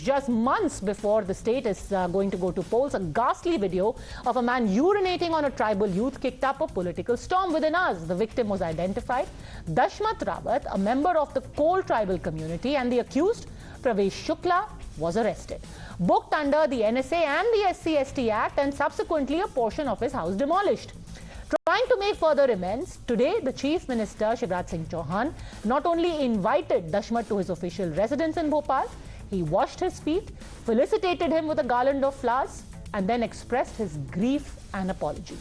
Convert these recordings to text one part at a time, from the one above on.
just months before the state is going to go to polls. A ghastly video of a man urinating on a tribal youth kicked up a political storm within us. The victim was identified, Dashmat Rawat, a member of the Kol tribal community, and the accused, Pravesh Shukla, was arrested, booked under the NSA and the SC/ST Act, and subsequently a portion of his house demolished. Trying to make further amends, today the Chief Minister Shivraj Singh Chauhan not only invited Dashmat to his official residence in Bhopal, he washed his feet, felicitated him with a garland of flowers, and then expressed his grief and apology.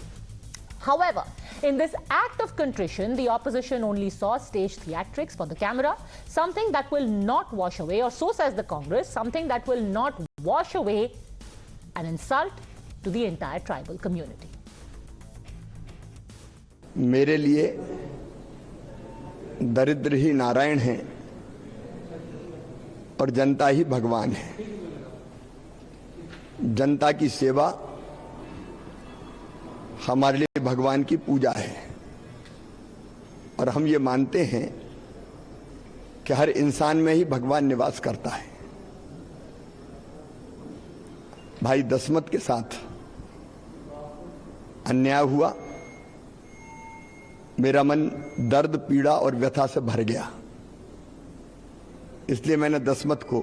However, in this act of contrition, the opposition only saw staged theatrics for the camera, something that will not wash away, or so says the Congress, something that will not wash away an insult to the entire tribal community. मेरे लिए दरिद्र ही नारायण हैं और जनता ही भगवान है। जनता की सेवा हमारे लिए भगवान की पूजा है और हम ये मानते हैं कि हर इंसान में ही भगवान निवास करता है। भाई दशमत के साथ अन्याय हुआ, मेरा मन दर्द, पीड़ा और व्यथा से भर गया। इसलिए मैंने दशमत को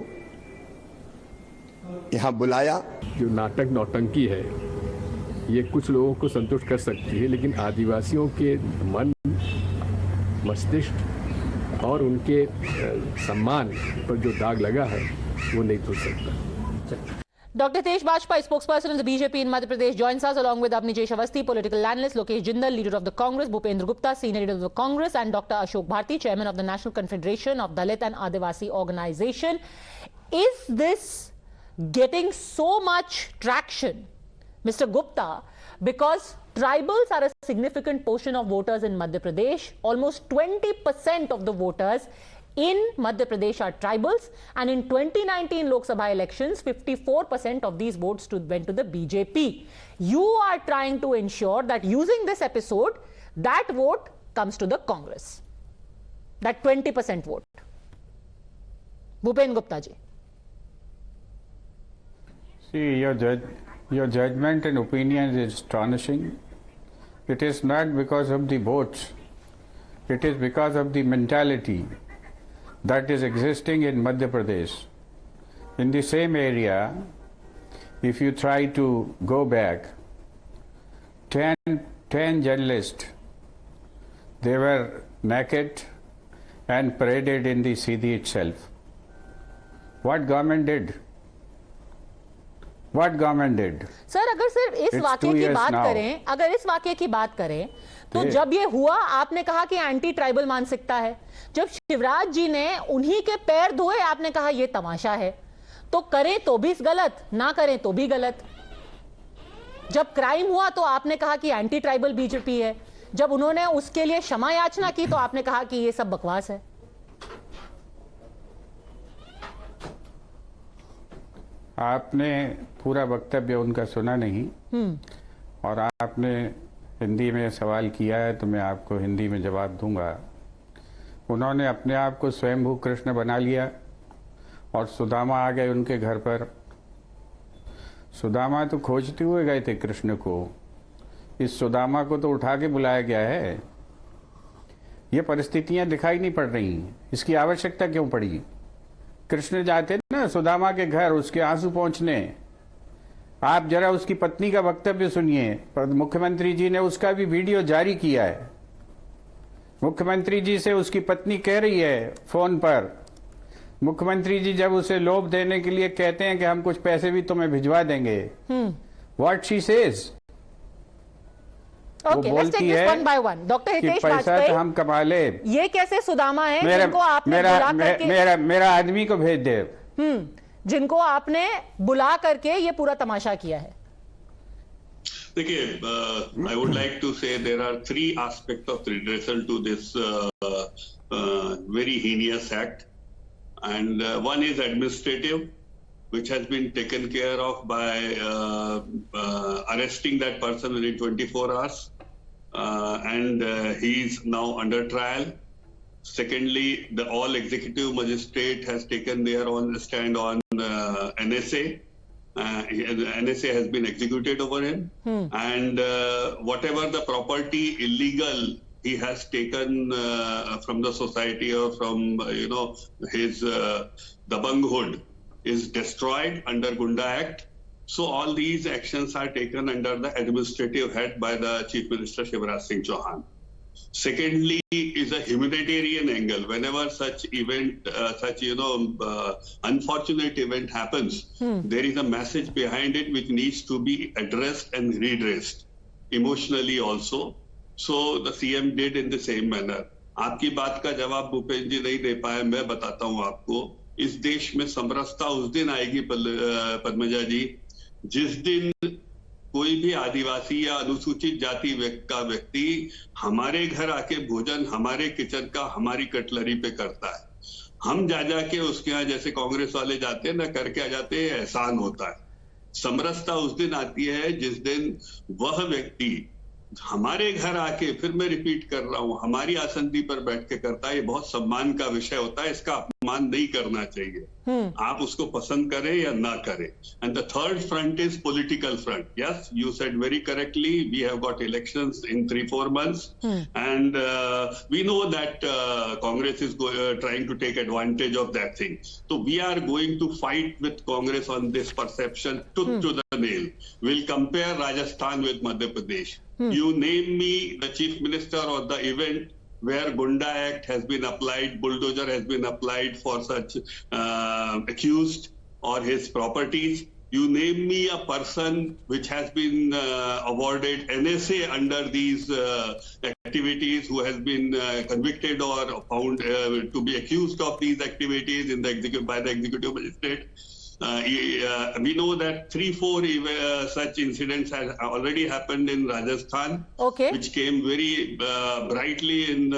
यहां बुलाया। जो नाटक नौटंकी है ये कुछ लोगों को संतुष्ट कर सकती है, लेकिन आदिवासियों के मन, मस्तिष्क और उनके सम्मान पर जो दाग लगा है वो नहीं धुल सकता। Dr. Tej Bajpai, spokesperson of the BJP in Madhya Pradesh, joins us along with Avnijesh Awasthi, political analyst, Lokesh Jindal, leader of the Congress, Bhupendra Gupta, senior leader of the Congress, and Dr. Ashok Bharti, chairman of the National Confederation of Dalit and Adivasi Organization. Is this getting so much traction, Mr. Gupta, because tribals are a significant portion of voters in Madhya Pradesh? Almost 20% of the voters in Madhya Pradesh are tribals, and in 2019 Lok Sabha elections, 54% of these votes went to the BJP. You are trying to ensure that using this episode, that vote comes to the Congress, that 20% vote. Bhupendra Gupta ji. See, your judgment and opinion is astonishing. It is not because of the votes, it is because of the mentality that is existing in Madhya Pradesh. In the same area, if you try to go back, 10 journalists, they were naked and paraded in the Sidi itself. What government did? What government did? Sir, अगर सिर्फ इस वाक्य की बात करें, अगर इस वाक्य की बात करें, तो जब ये हुआ आपने कहा कि एंटी ट्राइबल मानसिकता है। जब शिवराज जी ने उन्हीं के पैर धोए आपने कहा ये तमाशा है। तो करें तो भी गलत, ना करें तो भी गलत। जब क्राइम हुआ तो आपने कहा कि एंटी ट्राइबल बीजेपी है। जब उन्होंने उसके लिए क्षमा याचना की तो आपने कहा कि ये सब बकवास है। आपने पूरा वक्तव्य उनका सुना नहीं और आपने हिंदी में सवाल किया है तो मैं आपको हिंदी में जवाब दूंगा। उन्होंने अपने आप को स्वयंभू कृष्ण बना लिया और सुदामा आ गए उनके घर पर। सुदामा तो खोजते हुए गए थे कृष्ण को, इस सुदामा को तो उठा के बुलाया गया है। ये परिस्थितियां दिखाई नहीं पड़ रही, इसकी आवश्यकता क्यों पड़ी? कृष्ण जाते ना सुदामा के घर उसके आंसू पहुंचने। आप जरा उसकी पत्नी का वक्तव्य सुनिए, पर मुख्यमंत्री जी ने उसका भी वीडियो जारी किया है। मुख्यमंत्री जी से उसकी पत्नी कह रही है फोन पर, मुख्यमंत्री जी जब उसे लोभ देने के लिए कहते हैं कि हम कुछ पैसे भी तुम्हें भिजवा देंगे, व्हाट शी सेज, वो बोलती है डॉक्टर कि पैसा तो हम कमा ले। ये कैसे सुदामा है जिनको आपने मेरा आदमी को भेज दे, जिनको आपने बुला करके ये पूरा तमाशा किया है? देखिए, I would like to say there are three aspects of redressal to this very heinous act, and one is administrative, which has been taken care of by arresting that person within 24 hours, and he is now under trial. Secondly, the all executive magistrate has taken their own stand on NSA. NSA has been executed over him, and whatever the property illegal he has taken from the society or from his dabanghood is destroyed under Gunda Act. So all these actions are taken under the administrative head by the Chief Minister Shivraj Singh Chauhan. Secondly, is a humanitarian angle. Whenever such event, unfortunate event happens, there is a message behind it which needs to be addressed and redressed emotionally also. So the CM did in the same manner. आपकी बात का जवाब भूपेंद्र जी नहीं दे पाए, मैं बताता हूँ आपको। इस देश में समरसता उस दिन आएगी पद्मजा जी, जिस दिन कोई भी आदिवासी या अनुसूचित जाति का व्यक्ति हमारे घर आके भोजन हमारे किचन का हमारी कटलरी पे करता है। हम जा के उसके यहाँ जैसे कांग्रेस वाले जाते हैं ना, करके आ जाते हैं, एहसान होता है। समरसता उस दिन आती है जिस दिन वह व्यक्ति हमारे घर आके, फिर मैं रिपीट कर रहा हूं, हमारी आसंदी पर बैठ के करता है। ये बहुत सम्मान का विषय होता है, इसका अपमान नहीं करना चाहिए। आप उसको पसंद करें या ना करें। And the third front is political front. Yes, you said very correctly, we have got elections in 3-4 months and we know that Congress is trying to take advantage of that thing. So we are going to fight with Congress on this perception tooth to the nail. We'll compare Rajasthan with Madhya Pradesh. You name me the chief minister or the event where Gunda Act has been applied, bulldozer has been applied for such accused or his properties. You name me a person which has been awarded NSA under these activities, who has been convicted or found to be accused of these activities in the by the executive magistrate. We know that 3-4 such incidents have already happened in Rajasthan, which came very brightly in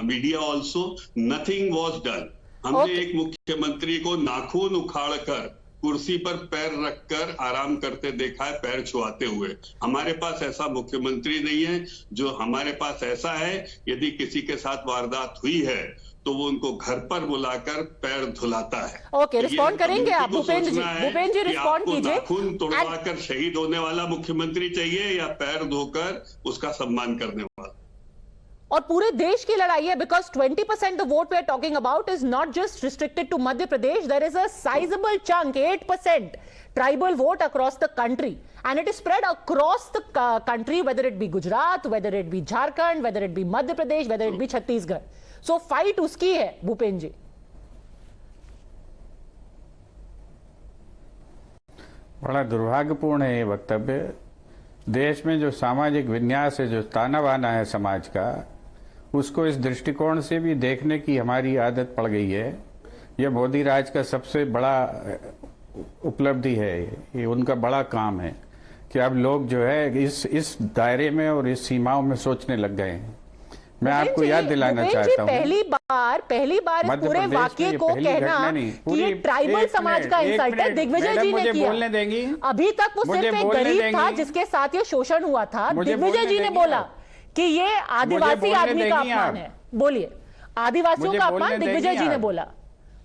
media also. Nothing was done. हमने एक मुख्यमंत्री को नाखून उखाड़कर कुर्सी पर पैर रखकर आराम करते देखा है, पैर छुआते हुए। हमारे पास ऐसा मुख्यमंत्री नहीं है। जो हमारे पास ऐसा है, यदि किसी के साथ वारदात हुई है तो वो उनको घर पर बुलाकर पैर धुलाता है। ओके, रिस्पॉन्ड करेंगे आप भूपेंद्र जी? भूपेंद्र जी रिस्पॉन्ड कीजिए। नाखून तोड़वाकर शहीद होने वाला मुख्यमंत्री चाहिए या पैर धोकर उसका सम्मान करने वाला? और पूरे देश की लड़ाई है, because 20% the vote we are talking about is not just restricted to Madhya Pradesh. There is a sizeable chunk, 8% tribal vote across the country, and it is spread across the country, whether it be Gujarat, whether it be Jharkhand, whether it be Madhya Pradesh, whether it be Chhattisgarh. So fight उसकी है भूपेंद्र जी। बड़ा दुर्भाग्यपूर्ण है ये वक्तव्य। देश में जो सामाजिक विन्यास है, जो ताना बाना है समाज का, उसको इस दृष्टिकोण से भी देखने की हमारी आदत पड़ गई है। यह मोदी राज का सबसे बड़ा उपलब्धि है, ये उनका बड़ा काम है कि अब लोग जो है इस दायरे में और इस सीमाओं में सोचने लग गए हैं। मैं आपको याद दिलाना चाहता हूँ, पहली बार इस पूरे वाक्य को कहना कि ये ट्राइबल समाज का इंसल्ट है, दिग्विजय जी ने किया। बोलने देंगी? अभी तक वो सिर्फ एक गरीब था जिसके साथ ये शोषण हुआ था। दिग्विजय जी ने बोला कि ये आदिवासी आदमी का अपमान है। बोलिए, आदिवासियों का अपमान दिग्विजय जी ने बोला।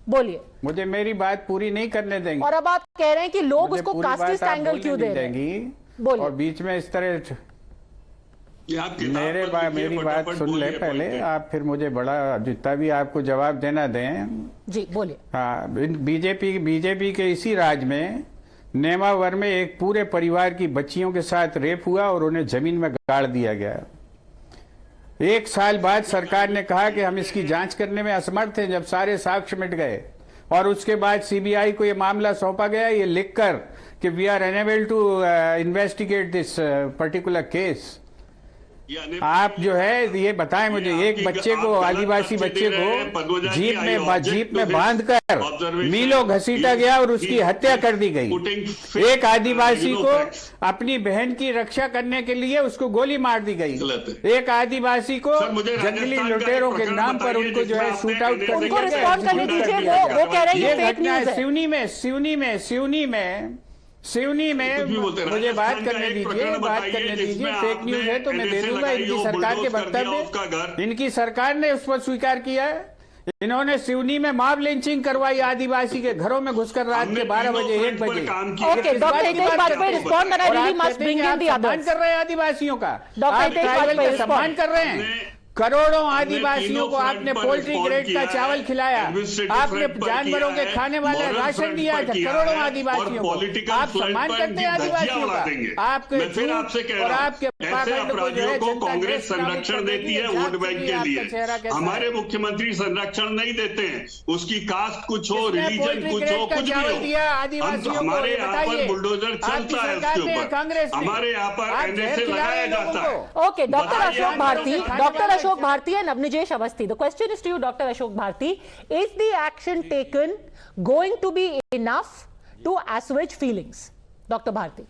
बोलिए, मुझे मेरी बात पूरी नहीं करने देंगे। और अब आप कह रहे हैं कि लोग उसको कास्टिस्ट एंगल क्यों दे रहे हैं? बोलिए। और बीच में इस तरह मेरी बात सुन ले पहले, आप फिर मुझे बड़ा जितना भी आपको जवाब देना दें जी, बोलिए। हाँ, बीजेपी के इसी राज में नेमावर में एक पूरे परिवार की बच्चियों के साथ रेप हुआ और उन्हें जमीन में गाड़ दिया गया। 1 साल बाद सरकार ने कहा कि हम इसकी जांच करने में असमर्थ हैं, जब सारे साक्ष्य मिट गए। और उसके बाद सीबीआई को यह मामला सौंपा गया, ये लिखकर कि we are unable to investigate this particular case. आप जो है ये बताएं मुझे, एक बच्चे को, आदिवासी बच्चे को जीप में बांधकर मीलों घसीटा गया और उसकी हत्या कर दी गई। एक आदिवासी को अपनी बहन की रक्षा करने के लिए उसको गोली मार दी गई। एक आदिवासी को जंगली लुटेरों के नाम पर उनको जो है शूट आउट कर दिया। ये घटना सिवनी में मुझे बात करने दीजिए। फेक न्यूज है तो मैं दे दूंगा। इनकी सरकार के वक्तव्य, इनकी सरकार ने उस पर स्वीकार किया है इन्होंने सिवनी में मॉब लिंचिंग करवाई आदिवासी के घरों में घुसकर रात के 12 बजे 1 बजे। Okay, Dr. Hitesh Bajpai respond, and I really must bring in the others. सम्मान कर रहे हैं आदिवासियों का, Dr. Hitesh ट्राइबल Bajpai का सम्मान respond. कर रहे हैं। करोड़ों आदिवासियों को आपने पोल्ट्री ग्रेड का चावल खिलाया, आपने जानवरों के खाने वाले राशन दिया था करोड़ों आदिवासियों को। आप सम्मान करते हैं आदिवासियों का। आपके और आपके ऐसे अपराधियों को कांग्रेस संरक्षण देती है वोट बैंक के लिए। हमारे मुख्यमंत्री संरक्षण नहीं देते हैं, उसकी कास्ट कुछ हो, रिलीजन कुछ हो, कुछ भी हो, हमारे यहाँ पर बुलडोजर चलता है उसके ऊपर, हमारे यहाँ पर एनएसए लगाया जाता है। Okay, Dr. Ashok Bharti, Dr. Ashok Bharti and Navnijesh Awasthi. The question is to you, Dr. Ashok Bharti. Is the action taken going to be enough to assuage feelings? Dr. Bharti.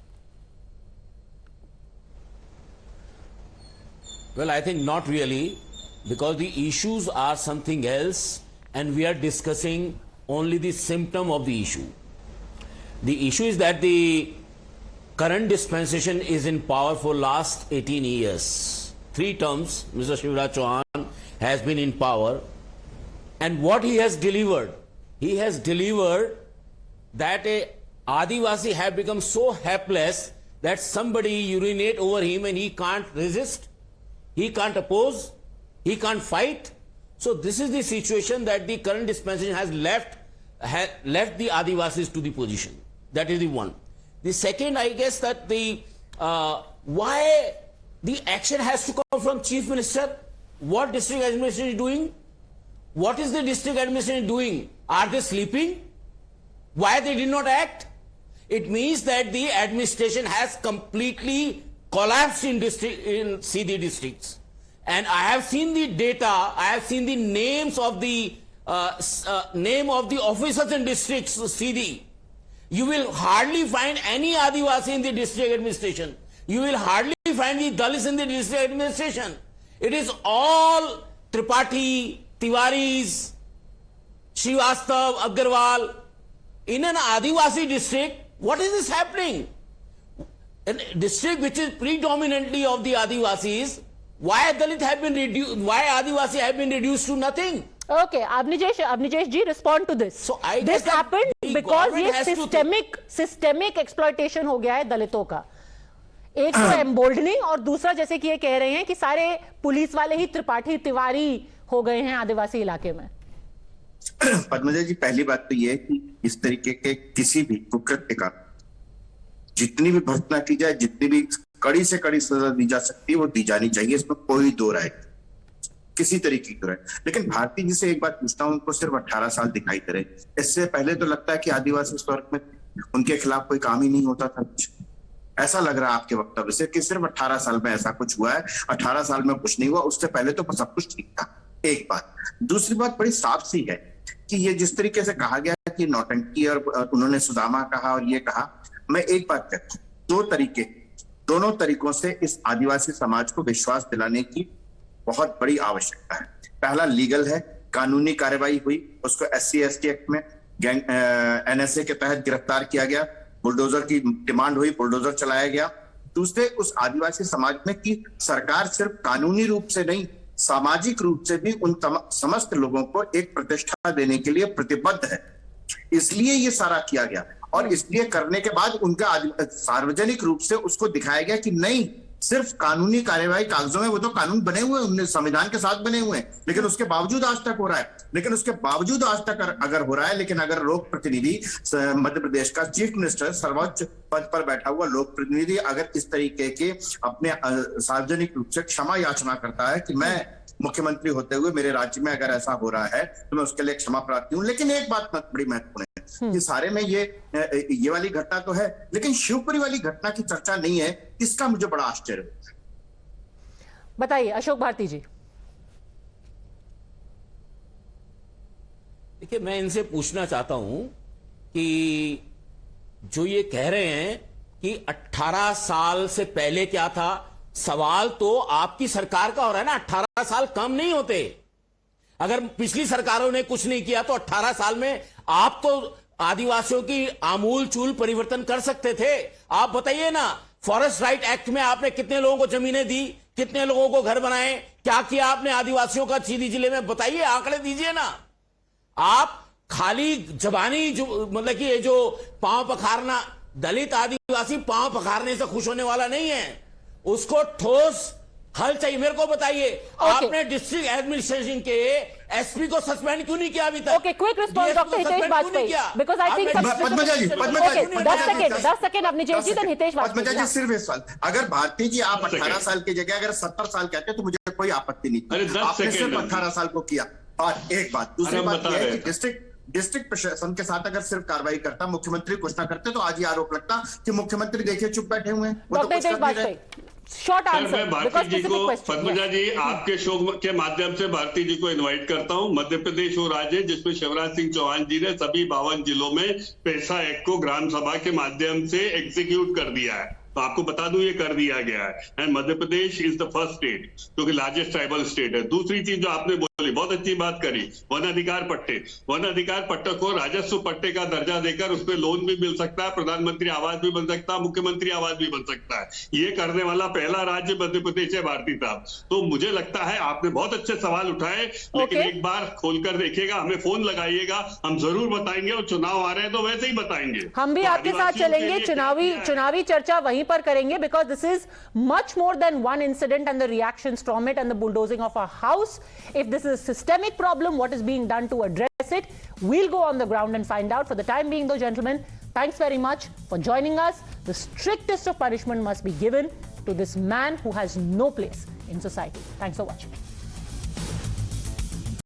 Well, I think not really, because the issues are something else and we are discussing only the symptom of the issue. The issue is that the current dispensation is in power for last 18 years. 3 terms, Mr. Shivraj Chauhan has been in power, and what he has delivered that a Adivasi have become so helpless that somebody urinate over him and he can't resist, he can't oppose, he can't fight. So this is the situation that the current dispensation has left the Adivasis to the position. That is the one. The second, I guess that the why the action has to come from Chief Minister. What district administration is doing? What is the district administration doing? Are they sleeping? Why they did not act? It means that the administration has completely collapsed in CD districts. And I have seen the data, I have seen the names of the name of the officers in districts CD. You will hardly find any Adivasi in the district administration. You will hardly find the Dalits in the district administration. It is all Tripathi, Tiwaris, Srivastav, Agarwal. In an Adivasi district, what is this happening? A district which is predominantly of the Adivasis, why Dalit have been reduced, why Adivasi have been reduced to nothing? Okay, Avnijesh ji, respond to this. So I this guess that happened the because government has ये systemic exploitation हो गया है दलितों का. एक तो एम्बोल्डनिंग और दूसरा जैसे कि ये कह रहे हैं कि सारे पुलिस वाले ही त्रिपाठी तिवारी हो गए हैं आदिवासी इलाके में. पद्मजा जी, पहली बात तो ये है कि इस तरीके के किसी भी कुकृत्य का जितनी भी भर्त्सना की जाए, जितनी भी कड़ी से कड़ी सजा दी जा सकती है वो दी जानी चाहिए, इसमें कोई दो राय किसी तरीके की राय. लेकिन भारती जी से एक बात पूछता हूं, उनको सिर्फ 18 साल दिखाई दे रहे. इससे पहले तो लगता है कि आदिवासी स्वर्ग में उनके खिलाफ कोई काम ही नहीं होता था. ऐसा लग रहा है आपके वक्तव्य से कि सिर्फ 18 साल में ऐसा कुछ हुआ है, 18 साल में कुछ नहीं हुआ, उससे पहले तो सब कुछ ठीक था. एक बात. दूसरी बात बड़ी साफ सी है कि ये जिस तरीके से कहा गया कि नौटंकी और उन्होंने सुदामा कहा और ये कहा, मैं एक बात कहता हूं, दोनों तरीकों से इस आदिवासी समाज को विश्वास दिलाने की बहुत बड़ी आवश्यकता है. पहला लीगल है, कानूनी कार्रवाई हुई, उसको SC/ST एक्ट में NSA के तहत गिरफ्तार किया गया, बुलडोजर की डिमांड हुई, बुलडोजर चलाया गया. दूसरे, उस आदिवासी समाज में कि सरकार सिर्फ कानूनी रूप से नहीं, सामाजिक रूप से भी उन समस्त लोगों को एक प्रतिष्ठा देने के लिए प्रतिबद्ध है. इसलिए ये सारा किया गया और इसलिए करने के बाद उनका सार्वजनिक रूप से उसको दिखाया गया कि नहीं, सिर्फ कानूनी कार्यवाही कागजों में, वो तो कानून बने हुए हैं, संविधान के साथ बने हुए हैं, लेकिन उसके बावजूद आज तक हो रहा है. लेकिन उसके बावजूद आज तक अगर हो रहा है, लेकिन अगर लोक प्रतिनिधि, मध्य प्रदेश का चीफ मिनिस्टर, सर्वोच्च पद पर बैठा हुआ लोक प्रतिनिधि अगर इस तरीके के अपने सार्वजनिक रूप से क्षमा याचना करता है कि मैं मुख्यमंत्री होते हुए मेरे राज्य में अगर ऐसा हो रहा है तो मैं उसके लिए क्षमा प्रार्थी हूं. लेकिन एक बात बड़ी महत्वपूर्ण है कि सारे में ये वाली घटना तो है, लेकिन शिवपुरी वाली घटना की चर्चा नहीं है. इसका मुझे बड़ा आश्चर्य होता है. बताइए अशोक भारती जी. देखिए, मैं इनसे पूछना चाहता हूं कि जो ये कह रहे हैं कि 18 साल से पहले क्या था, सवाल तो आपकी सरकार का हो रहा है ना. 18 साल कम नहीं होते. अगर पिछली सरकारों ने कुछ नहीं किया तो 18 साल में आप तो आदिवासियों की आमूल चूल परिवर्तन कर सकते थे. आप बताइए ना, फॉरेस्ट राइट एक्ट में आपने कितने लोगों को जमीनें दी, कितने लोगों को घर बनाए, क्या किया आपने आदिवासियों का सीधी जिले में, बताइए, आंकड़े दीजिए ना। आप खाली जबानी जो मतलब कि ये जो पांव पखारना, दलित आदिवासी पांव पखारने से खुश होने वाला नहीं है, उसको ठोस हल चाहिए। मेरे को बताइए, आपने डिस्ट्रिक्ट एडमिनिस्ट्रेशन के एसपी को सस्पेंड क्यों नहीं किया अभी तक? Okay, quick response doctor Hitesh Vajpayee, because I think Padmaja ji 10 second अपनी जी तो हितेश वाजपेयी। पद्मजा जी सिर्फ इस सवाल, अगर भारती जी आप 18 साल की जगह अगर 70 साल कहते तो मुझे कोई आपत्ति नहीं थी, आपने सिर्फ 18 साल को किया। और एक बात, दूसरी बात यह है कि डिस्ट्रिक्ट प्रशासन के साथ अगर सिर्फ कार्रवाई करता, मुख्यमंत्री कुछ ना करते, तो आज ये आरोप लगता कि मुख्यमंत्री देखिए चुप बैठे हुए हैं। Doctor Hitesh Vajpayee, short answer. मैं भारती जी को, पद्मजा जी, आपके शो के माध्यम से भारती जी को इनवाइट करता हूं। मध्य प्रदेश वो राज्य है जिसमें शिवराज सिंह चौहान जी ने सभी 52 जिलों में पैसा एक्ट को ग्राम सभा के माध्यम से एग्जीक्यूट कर दिया है, तो आपको बता दूं ये कर दिया गया है। And Madhya Pradesh is the first state जो कि लार्जेस्ट ट्राइबल स्टेट है। दूसरी चीज जो आपने बोली, बहुत अच्छी बात करी, वन अधिकार पट्टे। वन अधिकार पट्टे को राजस्व पट्टे का दर्जा देकर उस पर लोन भी मिल सकता है, प्रधानमंत्री आवास भी बन सकता है, मुख्यमंत्री आवास भी बन सकता है। ये करने वाला पहला राज्य मध्य प्रदेश है भारती साहब। तो मुझे लगता है आपने बहुत अच्छे सवाल उठाए, लेकिन एक बार खोलकर देखिएगा, हमें फोन लगाइएगा, हम जरूर बताएंगे। और चुनाव आ रहे हैं तो वैसे ही बताएंगे, हम भी आपके साथ चलेंगे, चुनावी चर्चा वहीं पर करेंगे, because this is much more than one incident and the reactions from it and the bulldozing of a house. If this is a systemic problem, what is being done to address it? We'll go on the ground and find out. For the time being, though, gentlemen, thanks very much for joining us. The strictest of punishment must be given to this man who has no place in society. Thanks for watching.